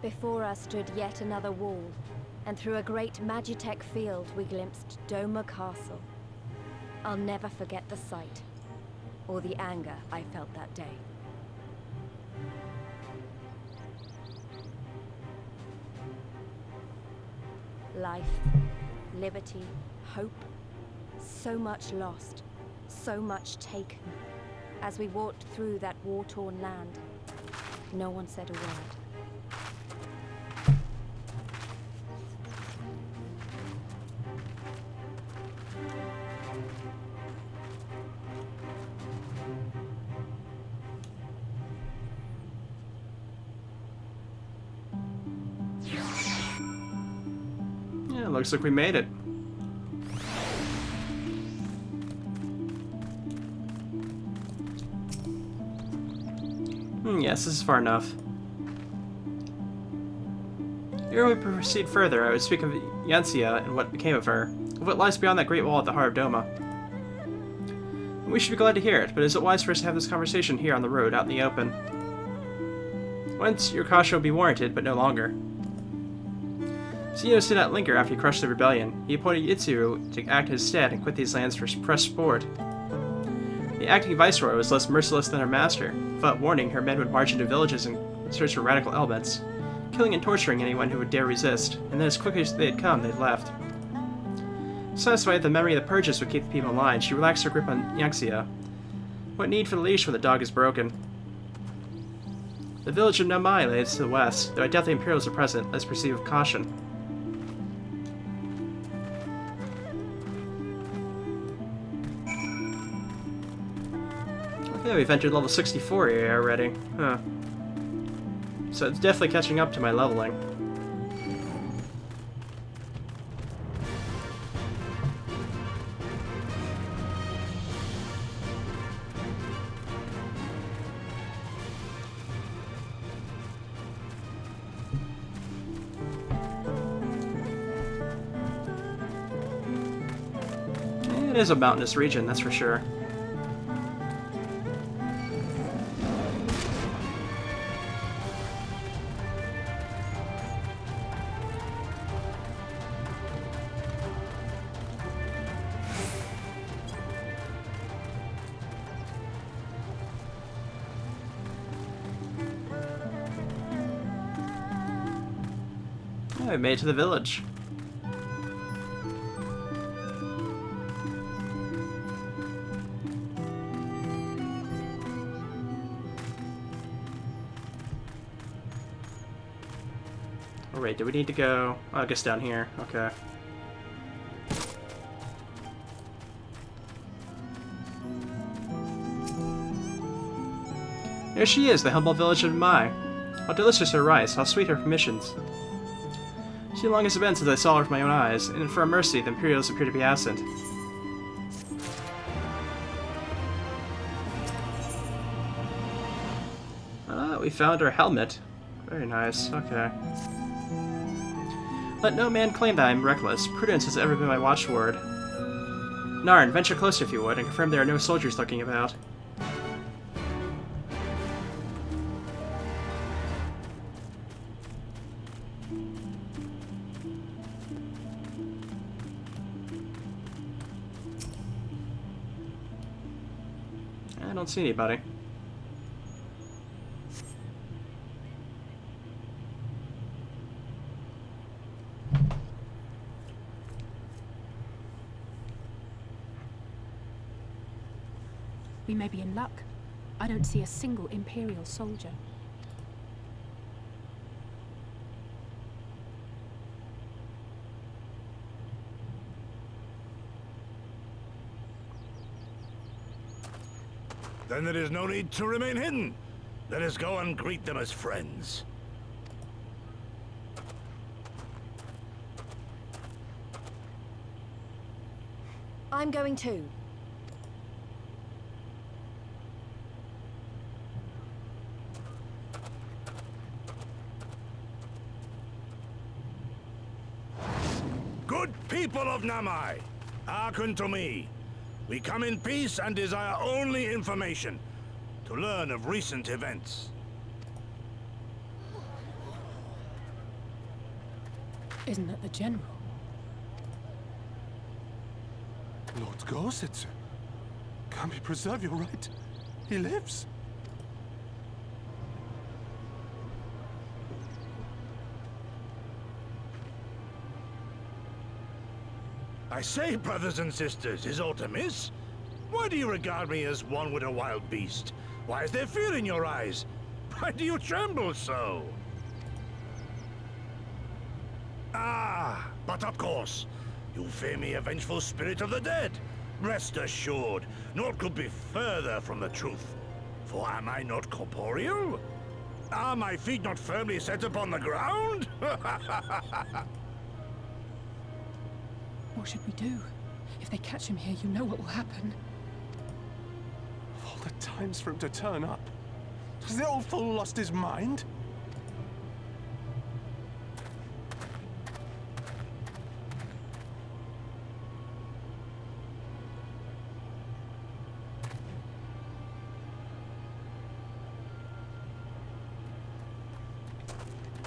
Before us stood yet another wall, and through a great Magitech field we glimpsed Doma Castle. I'll never forget the sight, or the anger I felt that day. Life, liberty, hope, so much lost, so much taken. As we walked through that war-torn land, no one said a word. Yeah, looks like we made it. Yes, this is far enough. Ere we proceed further, I would speak of Yanxia and what became of her, of what lies beyond that great wall at the heart of Doma. We should be glad to hear it, but is it wise for us to have this conversation here on the road, out in the open? Once, your caution will be warranted, but no longer. Xenos did not linger after he crushed the rebellion. He appointed Yitsu to act in his stead and quit these lands for pressed sport. The acting viceroy was less merciless than her master. Without warning, her men would march into villages in search for radical elements, killing and torturing anyone who would dare resist, and then as quickly as they had come, they'd left. Satisfied that the memory of the purges would keep the people in line, she relaxed her grip on Yanxia. What need for the leash when the dog is broken? The village of Namai lay to the west, though I doubt the Imperials are present. Let's proceed with caution. Okay, we've entered level 64 here already. Huh. So it's definitely catching up to my leveling. It is a mountainous region, that's for sure. Yeah, we made it to the village. Oh, wait, do we need to go? Oh, I guess down here. Okay. There she is, the humble village of Mai. How delicious her rice, how sweet her permissions. Too long has it been since I saw her with my own eyes, and for a mercy, the Imperials appear to be absent. Ah, we found her helmet. Very nice, okay. Let no man claim that I am reckless. Prudence has ever been my watchword. Narn, venture closer if you would, and confirm there are no soldiers lurking about. I don't see anybody. We may be in luck. I don't see a single Imperial soldier. Then there is no need to remain hidden. Let us go and greet them as friends. I'm going too. Good people of Namai, hearken to me. We come in peace and desire only information to learn of recent events. Isn't that the General? Lord Gorsetsu, can we preserve your right? He lives. I say, brothers and sisters, is aught amiss? Why do you regard me as one with a wild beast? Why is there fear in your eyes? Why do you tremble so? Ah, but of course, you fear me a vengeful spirit of the dead. Rest assured, naught could be further from the truth. For am I not corporeal? Are my feet not firmly set upon the ground? What should we do? If they catch him here, you know what will happen. Of all the times for him to turn up, has the old fool lost his mind?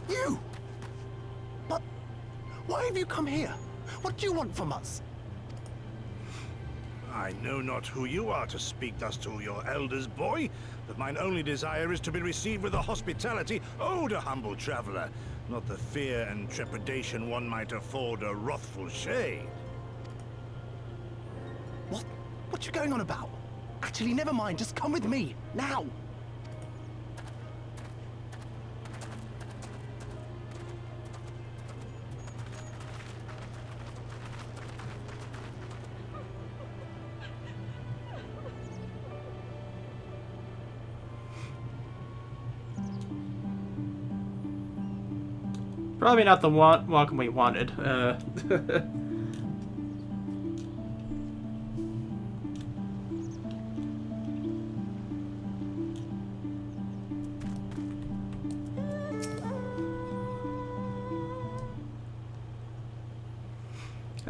You! But why have you come here? What do you want from us? I know not who you are to speak thus to your elders, boy, but mine only desire is to be received with the hospitality owed a humble traveler, not the fear and trepidation one might afford a wrathful shade. What you going on about? Actually, never mind, just come with me, now! Probably not the welcome we wanted. I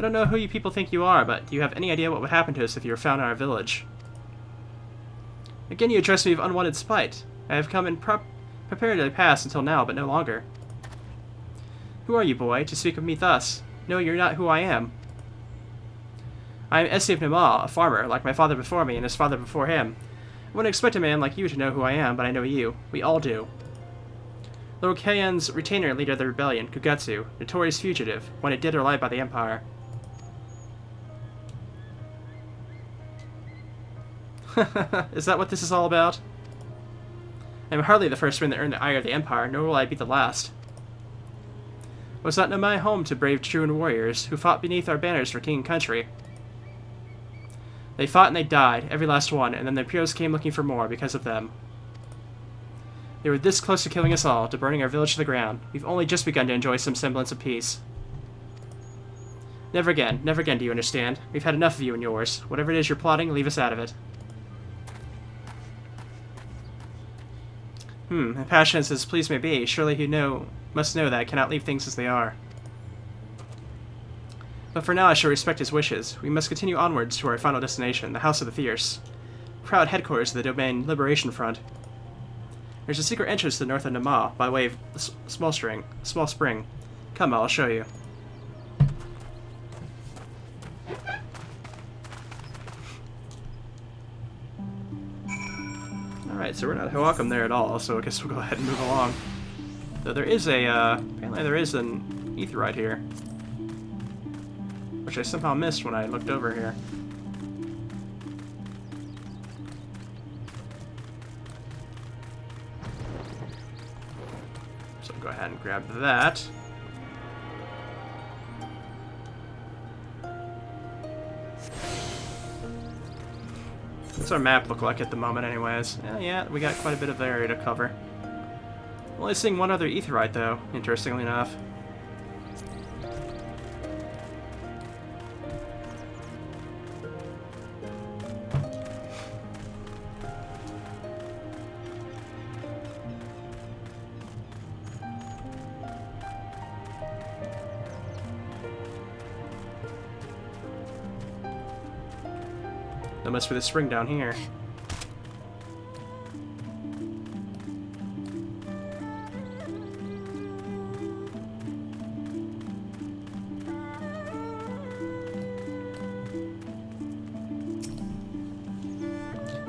don't know who you people think you are, but do you have any idea what would happen to us if you were found in our village? Again, you address me with unwanted spite. I have come in prepared to pass until now, but no longer. Who are you, boy, to speak of me thus? No, you're not who I am. I am XIV Nama, a farmer, like my father before me and his father before him. I wouldn't expect a man like you to know who I am, but I know you. We all do. Lord Kayan's retainer leader of the rebellion, Kugutsu, notorious fugitive, wanted dead or alive by the Empire. Is that what this is all about? I am hardly the first man to earn the ire of the Empire, nor will I be the last. Was that not my home to brave truant warriors who fought beneath our banners for king and country? They fought and they died, every last one, and then the Imperials came looking for more because of them. They were this close to killing us all, to burning our village to the ground. We've only just begun to enjoy some semblance of peace. Never again, do you understand? We've had enough of you and yours. Whatever it is you're plotting, leave us out of it. Passionate as please may be, surely you must know that I cannot leave things as they are. But for now I shall respect his wishes. We must continue onwards to our final destination, the House of the Fierce. Proud headquarters of the Domain Liberation Front. There's a secret entrance to the north of Nama, by way of the small spring. Come, I'll show you. Alright, so we're not welcome there at all, so I guess we'll go ahead and move along. Though there is apparently there is an aetheryte here. Which I somehow missed when I looked over here. So go ahead and grab that. What's our map look like at the moment anyways? Yeah, we got quite a bit of area to cover. Only seeing one other aetheryte though, interestingly enough. That must be the spring down here.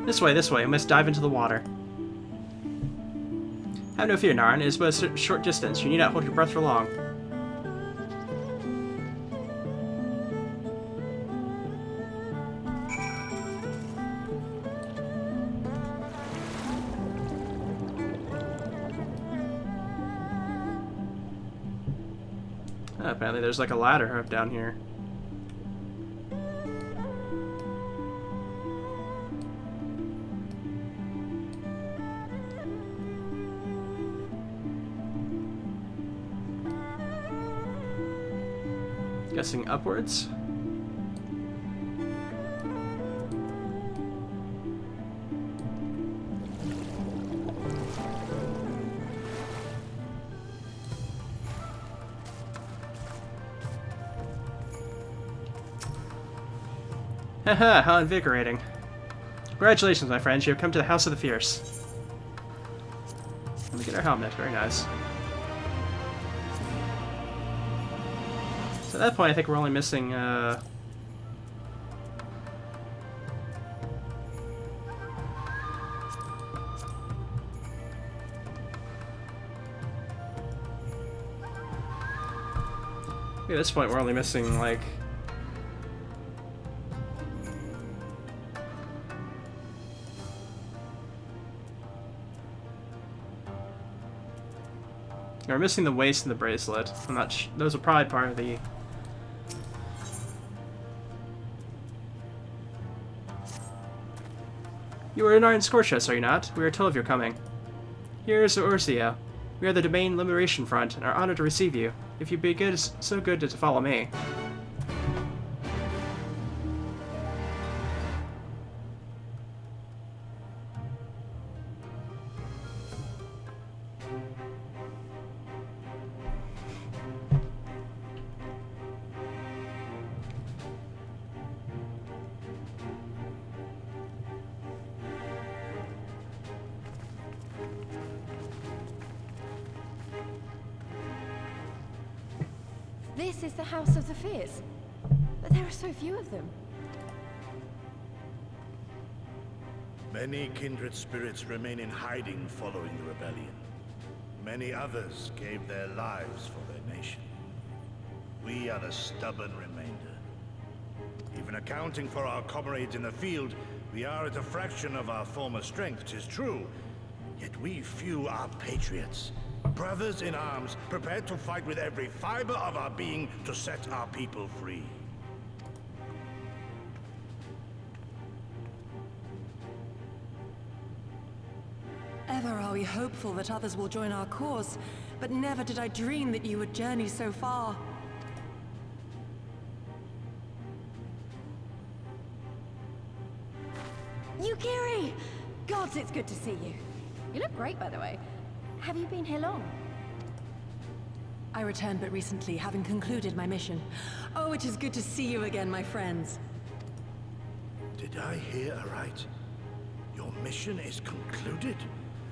This way, I must dive into the water. Have no fear, Narn, it is but a short distance, you need not hold your breath for long. Apparently there's like a ladder up down here. Guessing upwards? Haha, how invigorating. Congratulations, my friends. You have come to the House of the Fierce. Let me get our helmet. Very nice. So at that point, I think we're only missing, at this point, we're only missing, like... We're missing the waist and the bracelet. I'm not those are probably part of the... You are in our Scorchus, are you not? We are told of your coming. Here is Urzia. We are the Domain Liberation Front, and are honored to receive you. If you'd be so good to follow me. This is the House of the Fierce, but there are so few of them. Many kindred spirits remain in hiding following the rebellion. Many others gave their lives for their nation. We are the stubborn remainder. Even accounting for our comrades in the field, we are at a fraction of our former strength, 'tis true. Yet we few are patriots. Brothers in arms, prepared to fight with every fiber of our being to set our people free. Ever are we hopeful that others will join our cause, but never did I dream that you would journey so far. Yukiri! Gods, it's good to see you. You look great, by the way. Have you been here long? I returned but recently, having concluded my mission. Oh, it is good to see you again, my friends. Did I hear aright? Your mission is concluded?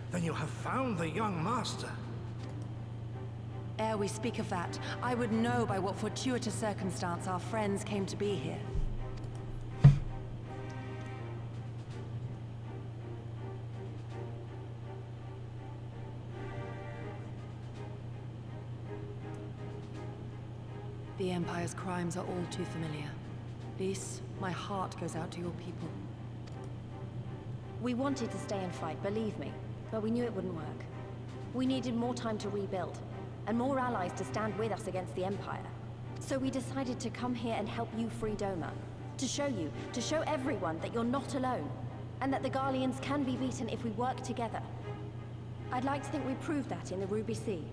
Then you have found the young master. Ere we speak of that, I would know by what fortuitous circumstance our friends came to be here. The Empire's crimes are all too familiar. Lys, my heart goes out to your people. We wanted to stay and fight, believe me, but we knew it wouldn't work. We needed more time to rebuild, and more allies to stand with us against the Empire. So we decided to come here and help you free Doma. To show everyone that you're not alone, and that the Garleans can be beaten if we work together. I'd like to think we proved that in the Ruby Sea.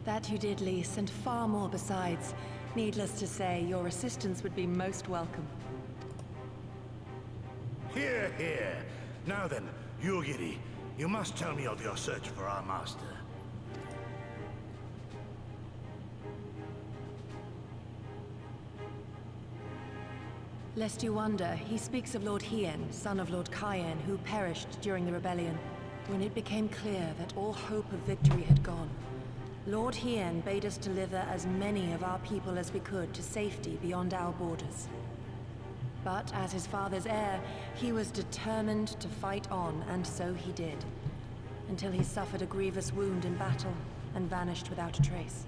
That you did, Lys, and far more besides. Needless to say, your assistance would be most welcome. Hear, hear. Now then, Yugiri, you must tell me of your search for our master. Lest you wonder, he speaks of Lord Hien, son of Lord Cayenne, who perished during the rebellion. When it became clear that all hope of victory had gone, Lord Hien bade us deliver as many of our people as we could to safety beyond our borders. But as his father's heir, he was determined to fight on, and so he did. Until he suffered a grievous wound in battle, and vanished without a trace.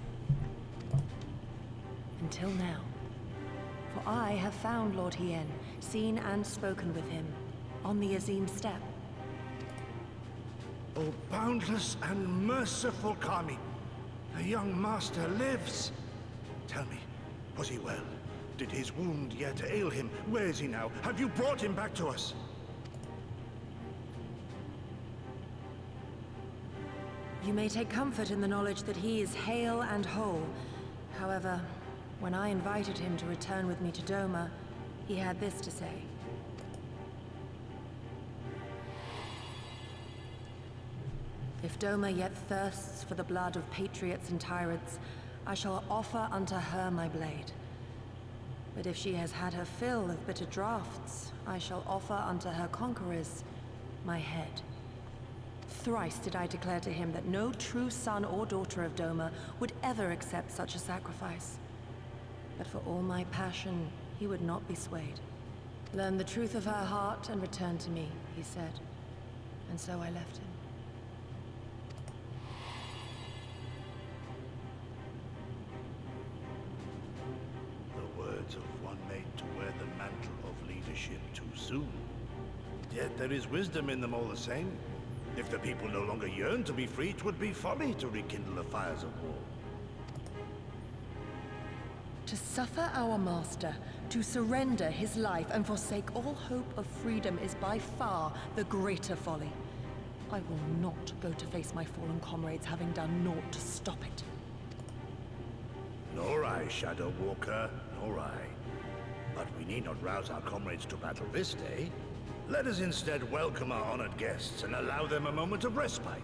Until now. For I have found Lord Hien, seen and spoken with him, on the Azim steppe. O boundless and merciful Kami, the young master lives. Tell me, was he well? Did his wound yet ail him? Where is he now? Have you brought him back to us? You may take comfort in the knowledge that he is hale and whole. However, when I invited him to return with me to Doma, he had this to say. If Doma yet thirsts for the blood of patriots and tyrants, I shall offer unto her my blade. But if she has had her fill of bitter draughts, I shall offer unto her conquerors my head. Thrice did I declare to him that no true son or daughter of Doma would ever accept such a sacrifice. But for all my passion, he would not be swayed. Learn the truth of her heart and return to me, he said. And so I left him. The words of one made to wear the mantle of leadership too soon. Yet there is wisdom in them all the same. If the people no longer yearn to be free, it would be folly to rekindle the fires of war. To suffer our master, to surrender his life and forsake all hope of freedom is by far the greater folly. I will not go to face my fallen comrades having done naught to stop it. Nor I, Shadow Walker, nor I. But we need not rouse our comrades to battle this day. Let us instead welcome our honored guests and allow them a moment of respite.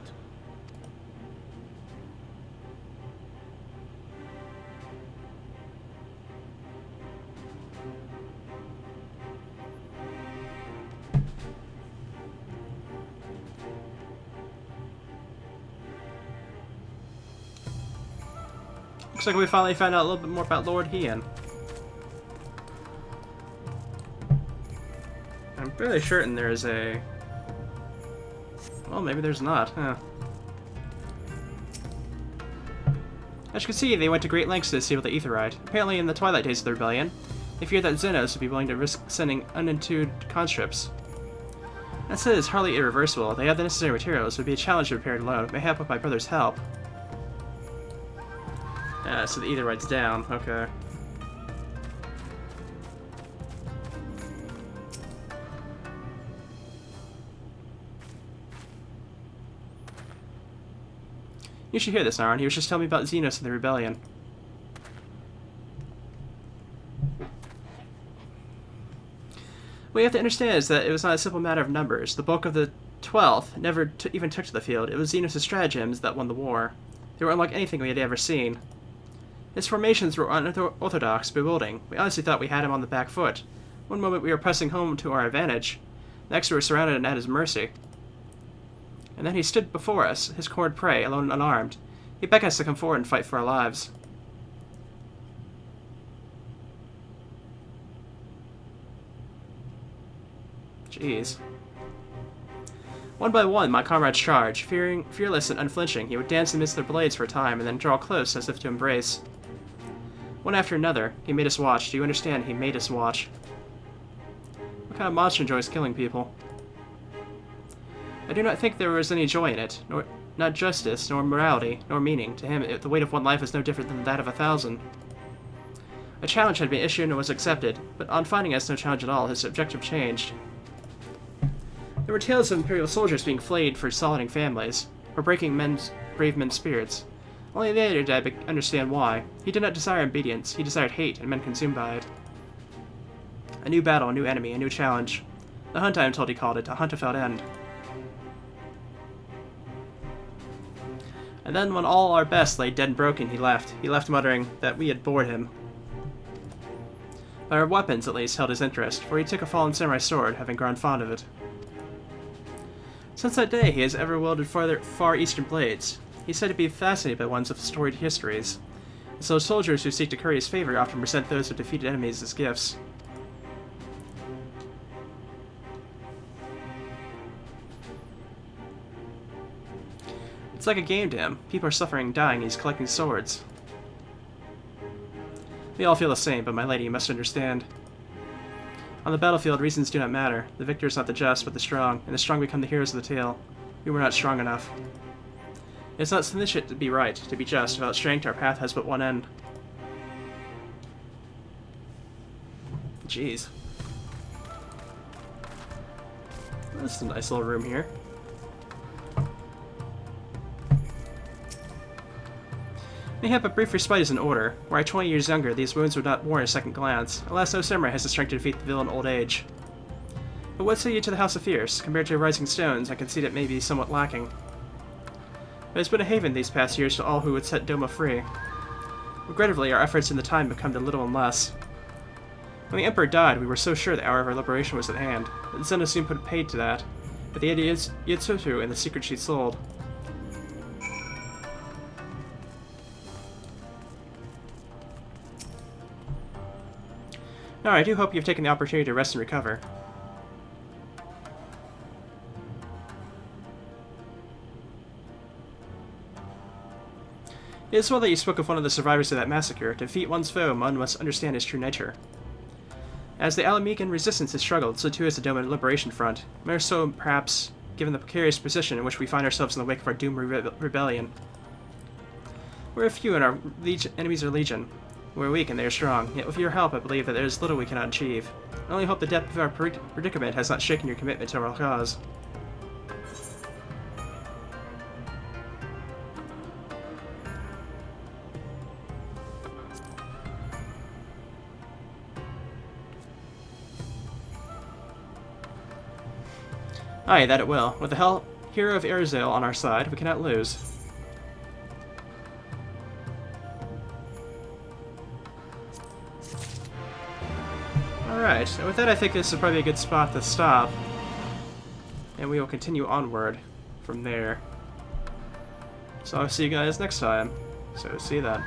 Looks like we finally found out a little bit more about Lord Hien. I'm fairly certain there is a... Well, maybe there's not, huh? As you can see, they went to great lengths to disable the Aetheryte. Apparently, in the twilight days of the rebellion, they feared that Xenos would be willing to risk sending unintued conscripts. That said, it's hardly irreversible. They have the necessary materials. It would be a challenge to repair it alone. Mayhap with my brother's help. So the Aetheryte's down. Okay. You should hear this, Aaron. He was just telling me about Xenos and the rebellion. What you have to understand is that it was not a simple matter of numbers. The bulk of the 12th never even took to the field. It was Xenos' stratagems that won the war. They were unlike anything we had ever seen. His formations were unorthodox, bewildering. We honestly thought we had him on the back foot. One moment we were pressing home to our advantage. Next we were surrounded and at his mercy. And then he stood before us, his cornered prey, alone and unarmed. He begged us to come forward and fight for our lives. Jeez. One by one, my comrades charged. Fearless and unflinching, he would dance amidst their blades for a time, and then draw close as if to embrace. One after another, he made us watch. Do you understand? He made us watch. What kind of monster enjoys killing people? I do not think there was any joy in it, nor not justice, nor morality, nor meaning. To him, the weight of one life is no different than that of 1,000. A challenge had been issued and was accepted, but on finding us no challenge at all, his objective changed. There were tales of Imperial soldiers being flayed for soliding families, or breaking brave men's spirits. Only later did I understand why. He did not desire obedience, he desired hate, and men consumed by it. A new battle, a new enemy, a new challenge. The hunt, I am told he called it, a hunt without end. And then when all our best lay dead and broken, he left. He left muttering that we had bored him. But our weapons, at least, held his interest, for he took a fallen samurai sword, having grown fond of it. Since that day, he has ever wielded far eastern blades. He's said to be fascinated by ones of storied histories, and so soldiers who seek to curry his favor often present those of defeated enemies as gifts. It's like a game to him. People are suffering and dying, and he's collecting swords. We all feel the same, but my lady, you must understand. On the battlefield, reasons do not matter. The victor is not the just, but the strong, and the strong become the heroes of the tale. We were not strong enough. It's not sufficient to be right, to be just. Without strength, our path has but one end. Jeez. This is a nice little room here. Mayhap a brief respite is in order. Were I 20 years younger, these wounds would not warrant a second glance. Alas, no samurai has the strength to defeat the villain in old age. But what say you to the House of Fierce? Compared to Rising Stones, I concede it may be somewhat lacking. But it's been a haven these past years to all who would set Doma free. Regrettably, our efforts in the time have come to little and less. When the Emperor died, we were so sure the hour of our liberation was at hand. The Senna soon put paid to that. But the idea is Yitsutu and the secret she sold. Now, I do hope you've taken the opportunity to rest and recover. It is well that you spoke of one of the survivors of that massacre. To defeat one's foe, one must understand his true nature. As the Alamican resistance has struggled, so too has the Doma Liberation Front. More so, perhaps, given the precarious position in which we find ourselves in the wake of our doomed rebellion. We're few and our enemies are legion. We're weak and they are strong, yet with your help I believe that there is little we cannot achieve. I only hope the depth of our predicament has not shaken your commitment to our cause. Aye, that it will. With the hero of Erzil on our side, we cannot lose. Alright, and with that I think this is probably a good spot to stop. And we will continue onward from there. So I'll see you guys next time. So see you then.